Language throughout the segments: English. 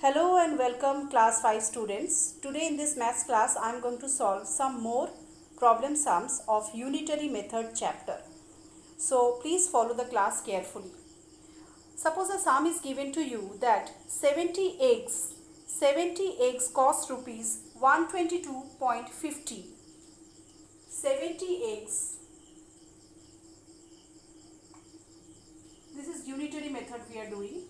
Hello and welcome class 5 students. Today in this maths class I am going to solve some more problem sums of unitary method chapter. So please follow the class carefully. Suppose a sum is given to you that 70 eggs cost rupees 122.50. 70 eggs. This is unitary method we are doing.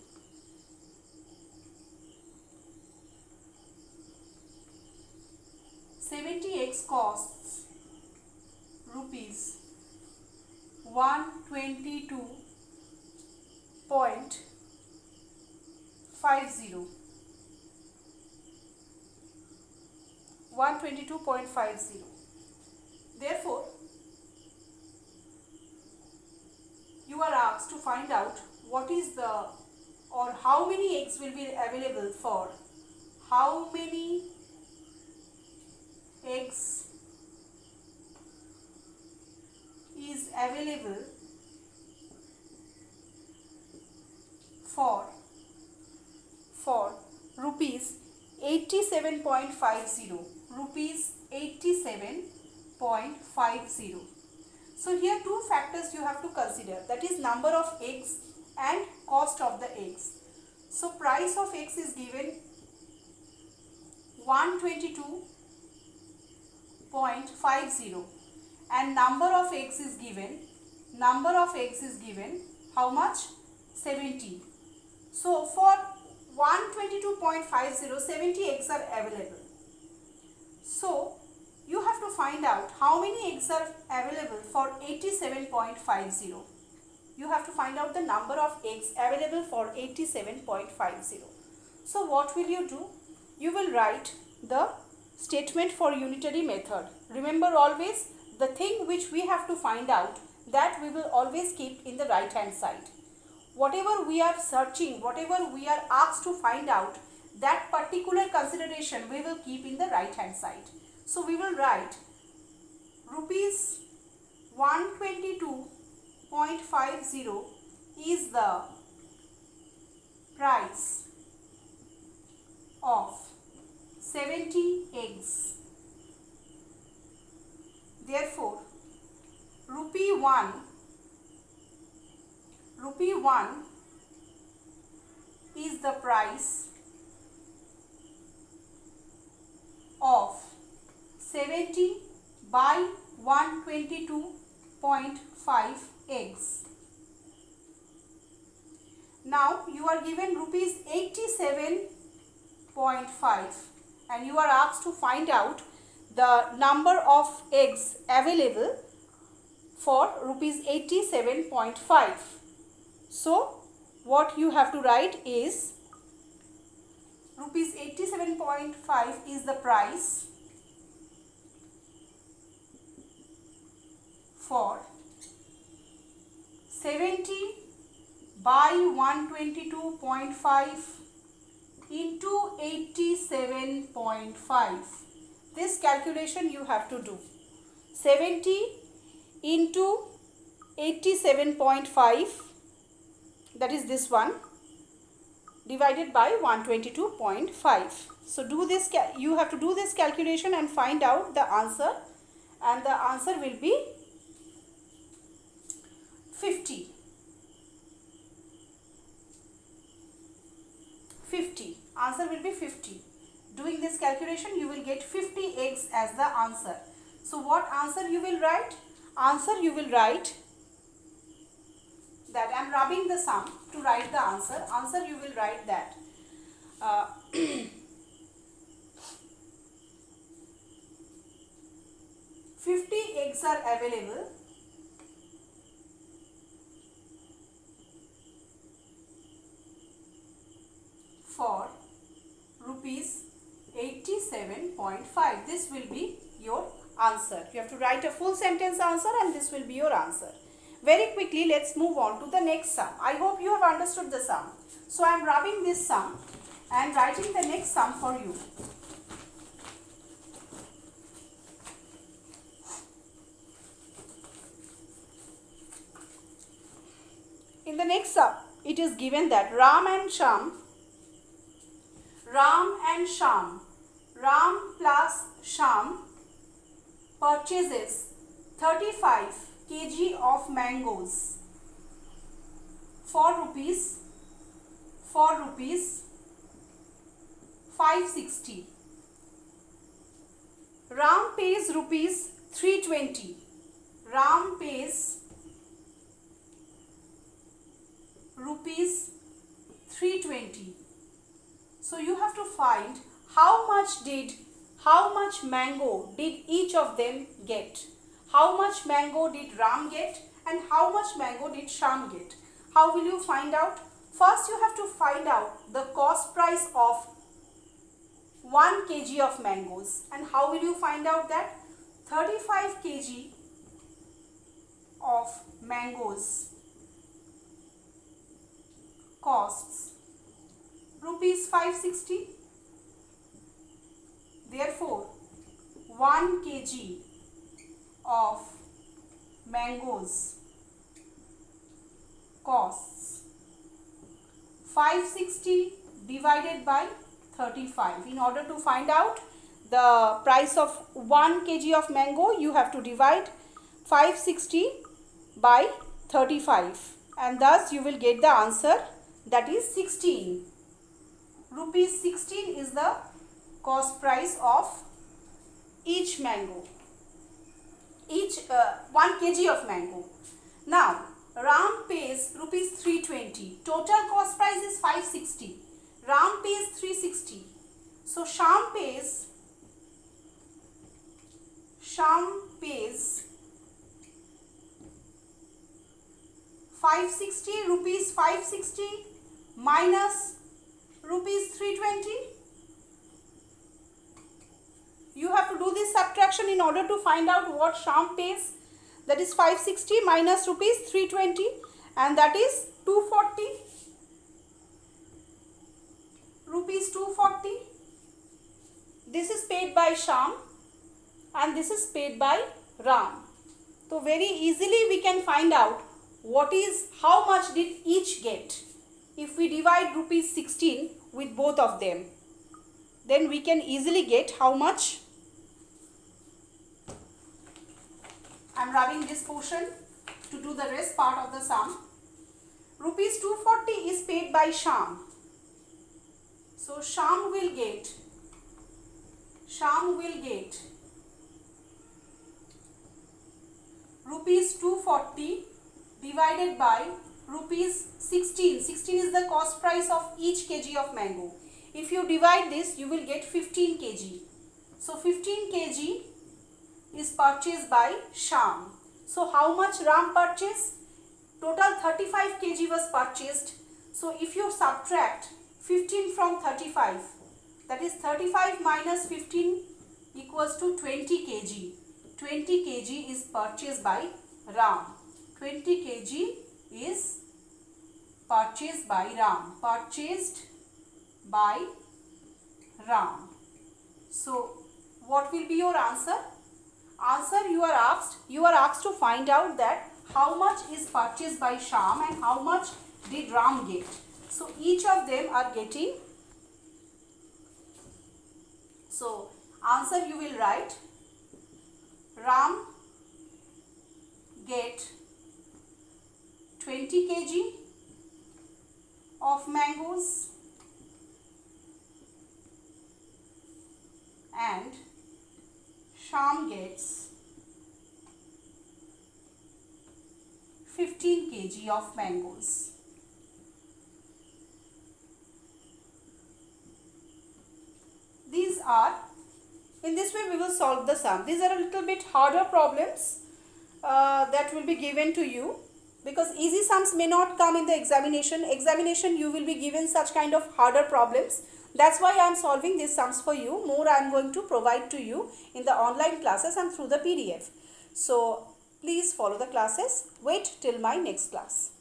70 eggs costs rupees 122.50. 122.50. Therefore, you are asked to find out what is the or how many eggs will be available for how many eggs is available for rupees 87.50. Rupees 87.50. So here two factors you have to consider, that is number of eggs and cost of the eggs. So price of eggs is given 122.50 and number of eggs is given how much? 70. So for 122.50, 70 eggs are available. So you have to find out how many eggs are available for 87.50. You have to find out the number of eggs available for 87.50. So what will you do? You will write the statement for unitary method. Remember always, the thing which we have to find out, that we will always keep in the right hand side. Whatever we are searching, whatever we are asked to find out, that particular consideration we will keep in the right hand side. So we will write rupees 122.50 is the price of 70 eggs. Therefore, rupee 1 is the price of 70 by 122.5 eggs. Now you are given rupees 87.5 and you are asked to find out the number of eggs available for rupees 87.5. So what you have to write is rupees 87.5 is the price for 70 by 122.5 into 87.5. This calculation you have to do. 70 into 87.5, that is this one, divided by 122.5. So do this, you have to do this calculation and find out the answer, and the answer will be 50. Answer will be 50. Doing this calculation you will get 50 eggs as the answer. So what answer you will write? Answer you will write that, I am rubbing the sum to write the answer. Answer you will write that 50 eggs are available for rupees 87.5. This will be your answer. You have to write a full sentence answer and this will be your answer. Very quickly let's move on to the next sum. I hope you have understood the sum. So I am rubbing this sum and writing the next sum for you. In the next sum, it is given that Ram and Shyam and Shyam. Ram plus Shyam purchases 35 kg of mangoes for rupees 560. Ram pays rupees 320. Ram pays rupees 320. So you have to find how much mango did each of them get. How much mango did Ram get and how much mango did Shyam get? How will you find out? First you have to find out the cost price of 1 kg of mangoes. And how will you find out that? 35 kg of mangoes costs rupees 560. Therefore, 1 kg of mangoes costs 560 divided by 35. In order to find out the price of 1 kg of mango, you have to divide 560 by 35 and thus you will get the answer, that is 16. Rupees 16 is the cost price of each mango, 1 kg of mango. Now Ram pays rupees 320. Total cost price is 560. Ram pays 360. So Shyam pays 560, rupees 560 minus rupees 320. You have to do this subtraction in order to find out what Shyam pays. That is 560 minus rupees 320 and that is 240. Rupees 240. This is paid by Shyam and this is paid by Ram. So very easily we can find out how much did each get. If we divide rupees 16 with both of them, then we can easily get how much. I am rubbing this portion to do the rest part of the sum. Rupees 240 is paid by Shyam. So Shyam will get rupees 240 divided by rupees 16. 16 is the cost price of each kg of mango. If you divide this, you will get 15 kg. So 15 kg is purchased by Shyam. So how much Ram purchased? Total 35 kg was purchased. So if you subtract 15 from 35, that is 35 minus 15 equals to 20 kg. 20 kg is purchased by Ram. 20 kg is purchased by Ram. Purchased by Ram. So what will be your answer? Answer, you are asked to find out that how much is purchased by Shyam and how much did Ram get. So each of them are getting. So answer you will write, Ram get 20 kg of mangoes and Shyam gets 15 kg of mangoes. In this way we will solve the sum. These are a little bit harder problems that will be given to you, because easy sums may not come in the examination. Examination you will be given such kind of harder problems. That's why I am solving these sums for you. More I am going to provide to you in the online classes and through the PDF. So please follow the classes. Wait till my next class.